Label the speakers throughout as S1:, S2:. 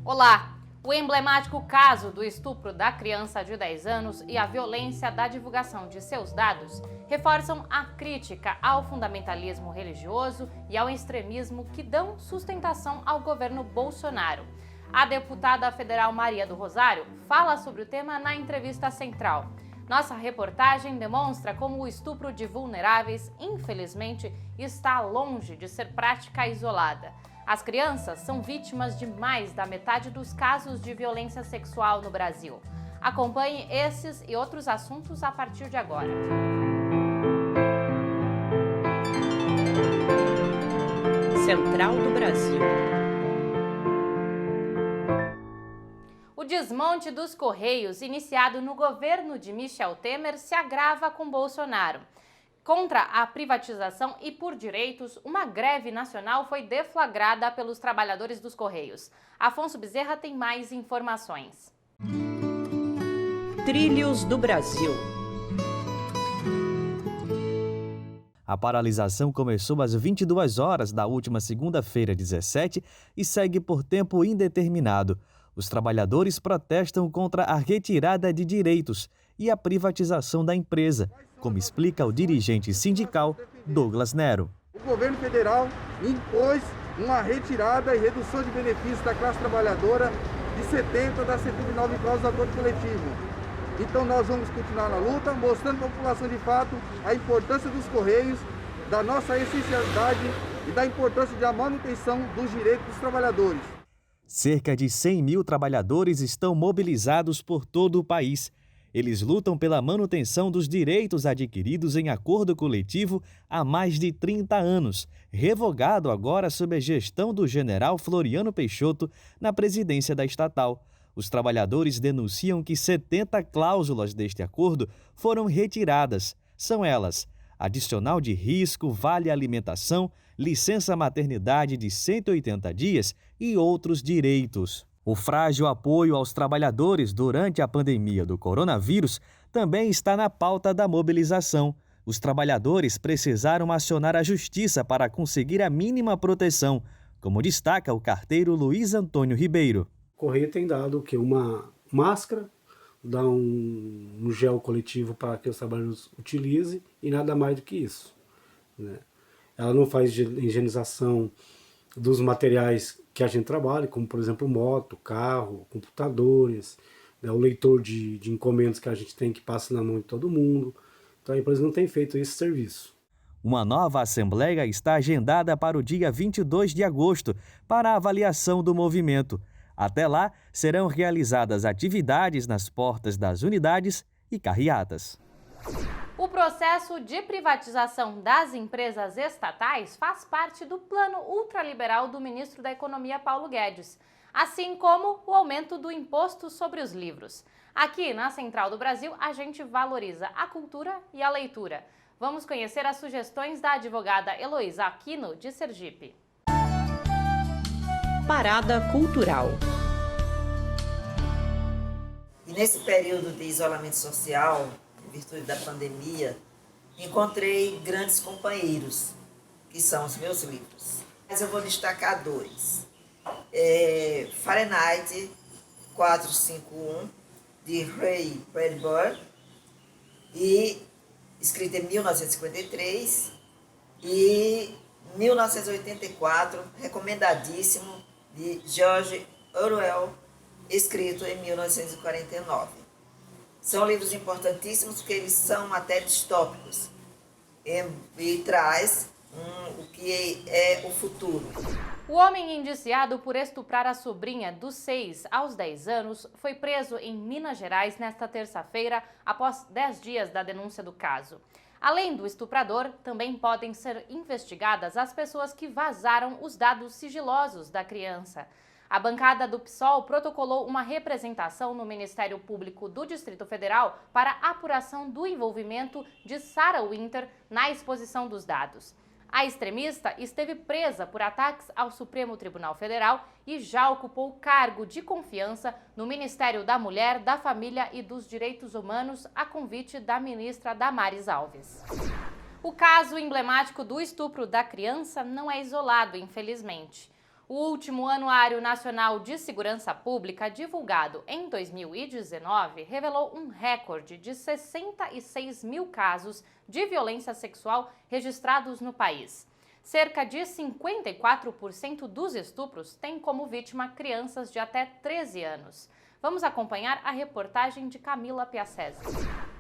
S1: Olá! O emblemático caso do estupro da criança de 10 anos e a violência da divulgação de seus dados reforçam a crítica ao fundamentalismo religioso e ao extremismo que dão sustentação ao governo Bolsonaro. A deputada federal Maria do Rosário fala sobre o tema na entrevista central. Nossa reportagem demonstra como o estupro de vulneráveis, infelizmente, está longe de ser prática isolada. As crianças são vítimas de mais da metade dos casos de violência sexual no Brasil. Acompanhe esses e outros assuntos a partir de agora.
S2: Central do Brasil.
S1: O desmonte dos Correios, iniciado no governo de Michel Temer, se agrava com Bolsonaro. Contra a privatização e por direitos, uma greve nacional foi deflagrada pelos trabalhadores dos Correios. Afonso Bezerra tem mais informações.
S2: Trilhos do Brasil.
S3: A paralisação começou às 22 horas da última segunda-feira, 17, e segue por tempo indeterminado. Os trabalhadores protestam contra a retirada de direitos e a privatização da empresa, como explica o dirigente sindical Douglas Nero.
S4: O governo federal impôs uma retirada e redução de benefícios da classe trabalhadora de 70 das 79 cláusulas do acordo coletivo. Então nós vamos continuar na luta, mostrando à população de fato a importância dos Correios, da nossa essencialidade e da importância da manutenção dos direitos dos trabalhadores.
S3: Cerca de 100 mil trabalhadores estão mobilizados por todo o país. Eles lutam pela manutenção dos direitos adquiridos em acordo coletivo há mais de 30 anos, revogado agora sob a gestão do general Floriano Peixoto na presidência da estatal. Os trabalhadores denunciam que 70 cláusulas deste acordo foram retiradas. São elas: adicional de risco, vale alimentação, licença maternidade de 180 dias e outros direitos. O frágil apoio aos trabalhadores durante a pandemia do coronavírus também está na pauta da mobilização. Os trabalhadores precisaram acionar a justiça para conseguir a mínima proteção, como destaca o carteiro Luiz Antônio Ribeiro.
S5: O Correio tem dado uma máscara, dá um gel coletivo para que os trabalhadores utilizem e nada mais do que isso, né? Ela não faz higienização dos materiais que a gente trabalha, como por exemplo moto, carro, computadores, né, o leitor de encomendas que a gente tem que passa na mão de todo mundo. Então a empresa não tem feito esse serviço.
S3: Uma nova assembleia está agendada para o dia 22 de agosto para a avaliação do movimento. Até lá, serão realizadas atividades nas portas das unidades e carreatas.
S1: O processo de privatização das empresas estatais faz parte do plano ultraliberal do ministro da Economia, Paulo Guedes, assim como o aumento do imposto sobre os livros. Aqui na Central do Brasil, a gente valoriza a cultura e a leitura. Vamos conhecer as sugestões da advogada Heloísa Aquino, de Sergipe.
S2: Parada Cultural.
S6: E nesse período de isolamento social, em virtude da pandemia, encontrei grandes companheiros, que são os meus livros. Mas eu vou destacar dois. Fahrenheit 451, de Ray Bradbury, escrito em 1953, e 1984, recomendadíssimo, de George Orwell, escrito em 1949. São livros importantíssimos porque eles são matéria distópicos e traz o que é o futuro.
S1: O homem indiciado por estuprar a sobrinha dos 6 aos 10 anos foi preso em Minas Gerais nesta terça-feira, após 10 dias da denúncia do caso. Além do estuprador, também podem ser investigadas as pessoas que vazaram os dados sigilosos da criança. A bancada do PSOL protocolou uma representação no Ministério Público do Distrito Federal para apuração do envolvimento de Sarah Winter na exposição dos dados. A extremista esteve presa por ataques ao Supremo Tribunal Federal e já ocupou cargo de confiança no Ministério da Mulher, da Família e dos Direitos Humanos, a convite da ministra Damares Alves. O caso emblemático do estupro da criança não é isolado, infelizmente. O último Anuário Nacional de Segurança Pública, divulgado em 2019, revelou um recorde de 66 mil casos de violência sexual registrados no país. Cerca de 54% dos estupros têm como vítima crianças de até 13 anos. Vamos acompanhar a reportagem de Camila Piacese.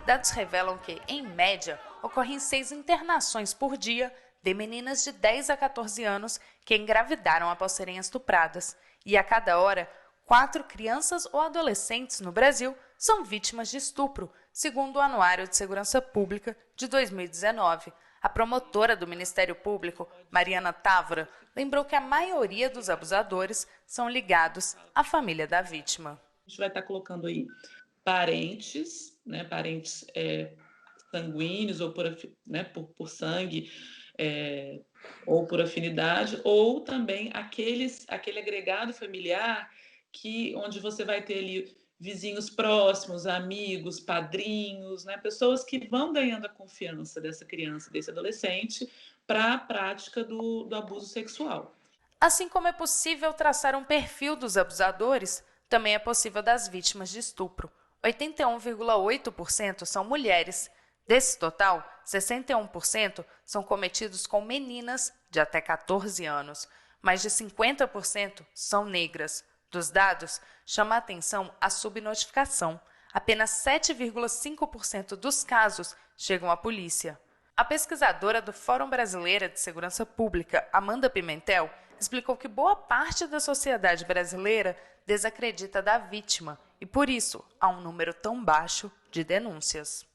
S7: Dados revelam que, em média, ocorrem 6 internações por dia de meninas de 10 a 14 anos que engravidaram após serem estupradas. E a cada hora, 4 crianças ou adolescentes no Brasil são vítimas de estupro, segundo o Anuário de Segurança Pública de 2019. A promotora do Ministério Público, Mariana Távora, lembrou que a maioria dos abusadores são ligados à família da vítima.
S8: A gente vai estar colocando aí parentes, né, parentes sanguíneos ou por sangue, ou por afinidade, ou também aquele agregado familiar onde você vai ter ali vizinhos próximos, amigos, padrinhos, né, pessoas que vão ganhando a confiança dessa criança, desse adolescente, para a prática do abuso sexual.
S7: Assim como é possível traçar um perfil dos abusadores, também é possível das vítimas de estupro. 81,8% são mulheres. Desse total, 61% são cometidos com meninas de até 14 anos. Mais de 50% são negras. Dos dados, chama a atenção a subnotificação. Apenas 7,5% dos casos chegam à polícia. A pesquisadora do Fórum Brasileiro de Segurança Pública, Amanda Pimentel, explicou que boa parte da sociedade brasileira desacredita da vítima e, por isso, há um número tão baixo de denúncias.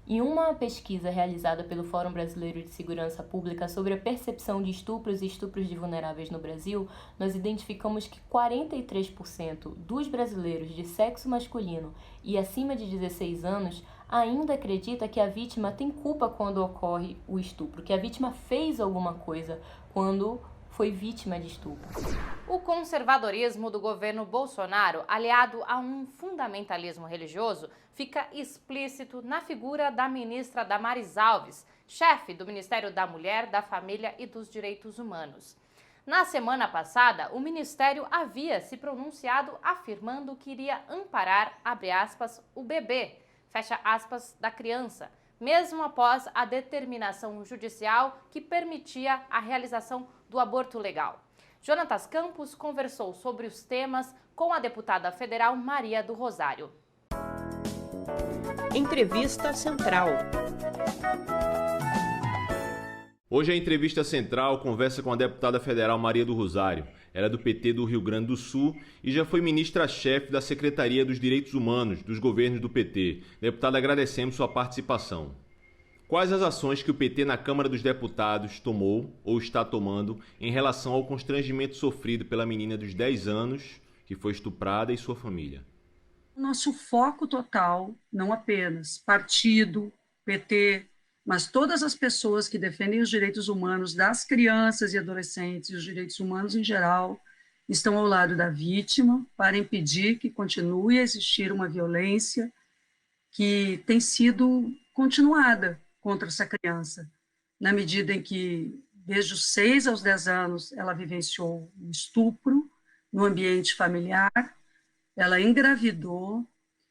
S9: Em uma pesquisa realizada pelo Fórum Brasileiro de Segurança Pública sobre a percepção de estupros e estupros de vulneráveis no Brasil, nós identificamos que 43% dos brasileiros de sexo masculino e acima de 16 anos ainda acredita que a vítima tem culpa quando ocorre o estupro, que a vítima fez alguma coisa quando foi vítima de estupro.
S1: O conservadorismo do governo Bolsonaro, aliado a um fundamentalismo religioso, fica explícito na figura da ministra Damares Alves, chefe do Ministério da Mulher, da Família e dos Direitos Humanos. Na semana passada, o Ministério havia se pronunciado afirmando que iria amparar, abre aspas, o bebê, fecha aspas, da criança, mesmo após a determinação judicial que permitia a realização do aborto legal. Jonatas Campos conversou sobre os temas com a deputada federal Maria do Rosário.
S2: Entrevista Central.
S10: Hoje a Entrevista Central conversa com a deputada federal Maria do Rosário. Ela é do PT do Rio Grande do Sul e já foi ministra-chefe da Secretaria dos Direitos Humanos dos governos do PT. Deputada, agradecemos sua participação. Quais as ações que o PT na Câmara dos Deputados tomou ou está tomando em relação ao constrangimento sofrido pela menina dos 10 anos que foi estuprada e sua família?
S11: Nosso foco total, não apenas partido, PT, mas todas as pessoas que defendem os direitos humanos das crianças e adolescentes e os direitos humanos em geral, estão ao lado da vítima para impedir que continue a existir uma violência que tem sido continuada contra essa criança, na medida em que, desde os 6 aos 10 anos, ela vivenciou um estupro no ambiente familiar, ela engravidou,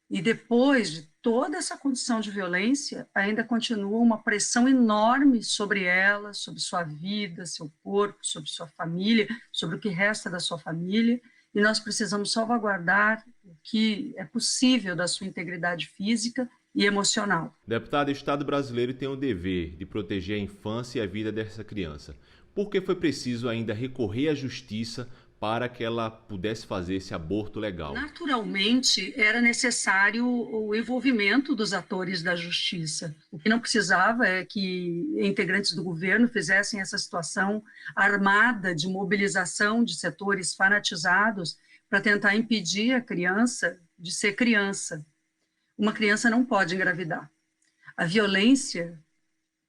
S11: e depois de toda essa condição de violência, ainda continua uma pressão enorme sobre ela, sobre sua vida, seu corpo, sobre sua família, sobre o que resta da sua família, e nós precisamos salvaguardar o que é possível da sua integridade física e emocional.
S10: Deputada, o Estado brasileiro tem o dever de proteger a infância e a vida dessa criança. Por que foi preciso ainda recorrer à justiça para que ela pudesse fazer esse aborto legal?
S11: Naturalmente, era necessário o envolvimento dos atores da justiça. O que não precisava é que integrantes do governo fizessem essa situação armada de mobilização de setores fanatizados para tentar impedir a criança de ser criança. Uma criança não pode engravidar. A violência,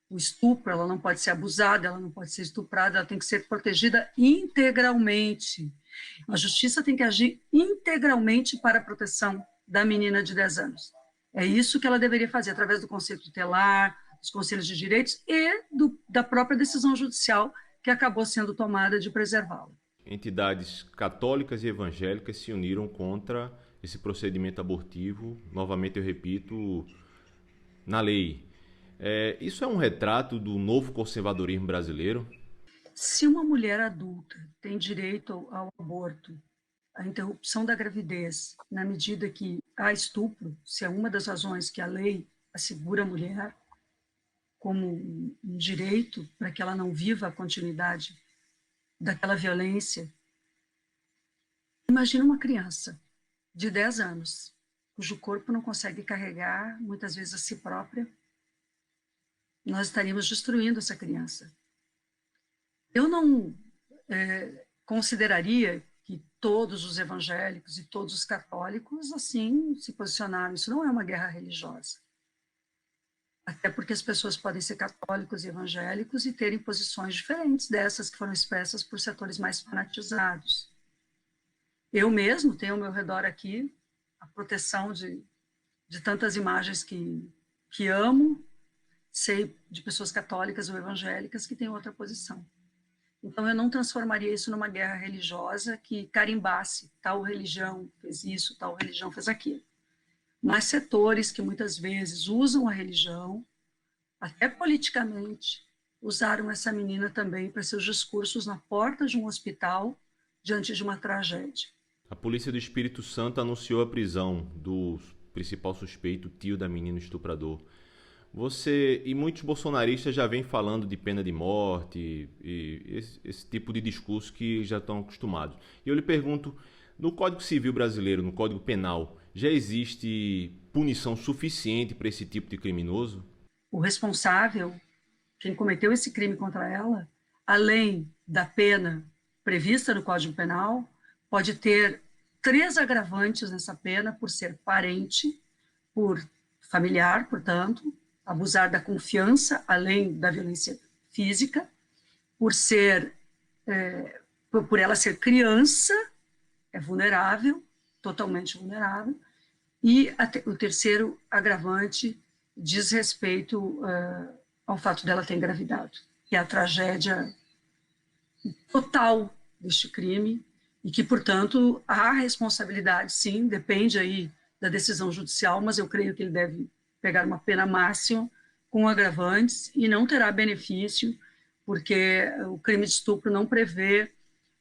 S11: o estupro, ela não pode ser abusada, ela não pode ser estuprada, ela tem que ser protegida integralmente. A justiça tem que agir integralmente para a proteção da menina de 10 anos. É isso que ela deveria fazer, através do Conselho Tutelar, dos Conselhos de Direitos e da própria decisão judicial que acabou sendo tomada de preservá-la.
S10: entidades católicas e evangélicas se uniram contra esse procedimento abortivo, novamente eu repito, na lei. Isso é um retrato do novo conservadorismo brasileiro?
S11: Se uma mulher adulta tem direito ao aborto, à interrupção da gravidez, na medida que há estupro, se é uma das razões que a lei assegura a mulher como um direito para que ela não viva a continuidade daquela violência, imagina uma criança de 10 anos, cujo corpo não consegue carregar, muitas vezes, a si própria. Nós estaríamos destruindo essa criança. Eu não consideraria que todos os evangélicos e todos os católicos assim se posicionaram. Isso não é uma guerra religiosa. Até porque as pessoas podem ser católicos e evangélicos e terem posições diferentes dessas que foram expressas por setores mais fanatizados. Eu mesmo tenho ao meu redor aqui a proteção de tantas imagens que amo, sei de pessoas católicas ou evangélicas que têm outra posição. Então, eu não transformaria isso numa guerra religiosa que carimbasse tal religião fez isso, tal religião fez aquilo. Mas setores que muitas vezes usam a religião, até politicamente, usaram essa menina também para seus discursos na porta de um hospital diante de uma tragédia.
S10: A Polícia do Espírito Santo anunciou a prisão do principal suspeito, tio da menina estuprador. Você e muitos bolsonaristas já vêm falando de pena de morte e esse tipo de discurso que já estão acostumados. E eu lhe pergunto, no Código Civil brasileiro, no Código Penal, já existe punição suficiente para esse tipo de criminoso?
S11: O responsável, quem cometeu esse crime contra ela, além da pena prevista no Código Penal, pode ter 3 agravantes nessa pena por ser parente, por familiar, portanto, abusar da confiança, além da violência física, por ela ser criança, é vulnerável, totalmente vulnerável, e o terceiro agravante diz respeito ao fato dela ter engravidado, que é a tragédia total deste crime, e que, portanto, há responsabilidade, sim, depende aí da decisão judicial, mas eu creio que ele deve pegar uma pena máxima com agravantes e não terá benefício, porque o crime de estupro não prevê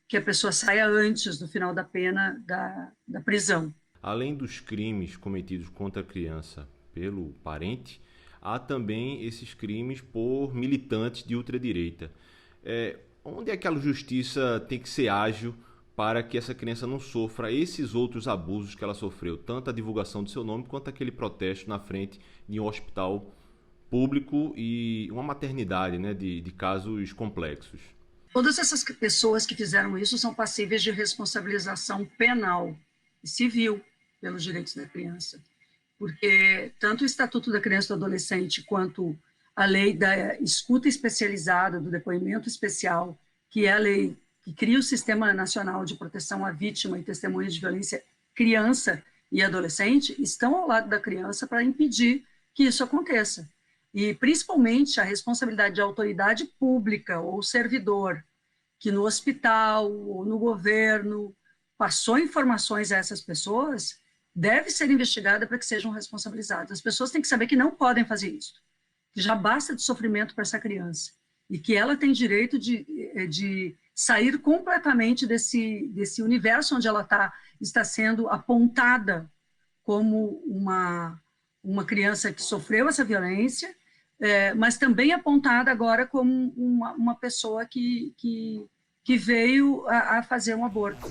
S11: que a pessoa saia antes do final da pena da prisão.
S10: Além dos crimes cometidos contra a criança pelo parente, há também esses crimes por militantes de ultradireita. Onde é que a justiça tem que ser ágil para que essa criança não sofra esses outros abusos que ela sofreu, tanto a divulgação do seu nome quanto aquele protesto na frente de um hospital público e uma maternidade, né, de casos complexos?
S11: Todas essas pessoas que fizeram isso são passíveis de responsabilização penal e civil pelos direitos da criança, porque tanto o Estatuto da Criança e do Adolescente quanto a lei da escuta especializada, do depoimento especial, que é a lei que cria o Sistema Nacional de Proteção à Vítima e Testemunha de Violência Criança e Adolescente, estão ao lado da criança para impedir que isso aconteça. E, principalmente, a responsabilidade de autoridade pública ou servidor que no hospital ou no governo passou informações a essas pessoas deve ser investigada para que sejam responsabilizadas. As pessoas têm que saber que não podem fazer isso, que já basta de sofrimento para essa criança e que ela tem direito de sair completamente desse universo onde ela está sendo apontada como uma criança que sofreu essa violência, mas também apontada agora como uma pessoa que veio a fazer um aborto.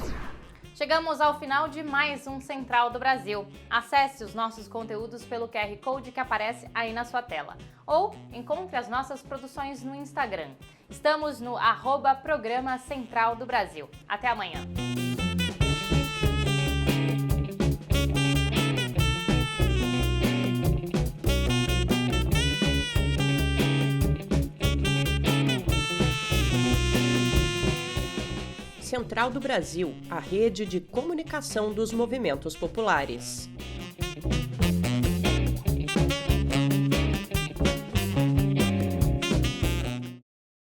S1: Chegamos ao final de mais um Central do Brasil. Acesse os nossos conteúdos pelo QR Code que aparece aí na sua tela. Ou encontre as nossas produções no Instagram. Estamos no @Programa Central do Brasil. Até amanhã.
S2: Central do Brasil, a rede de comunicação dos movimentos populares.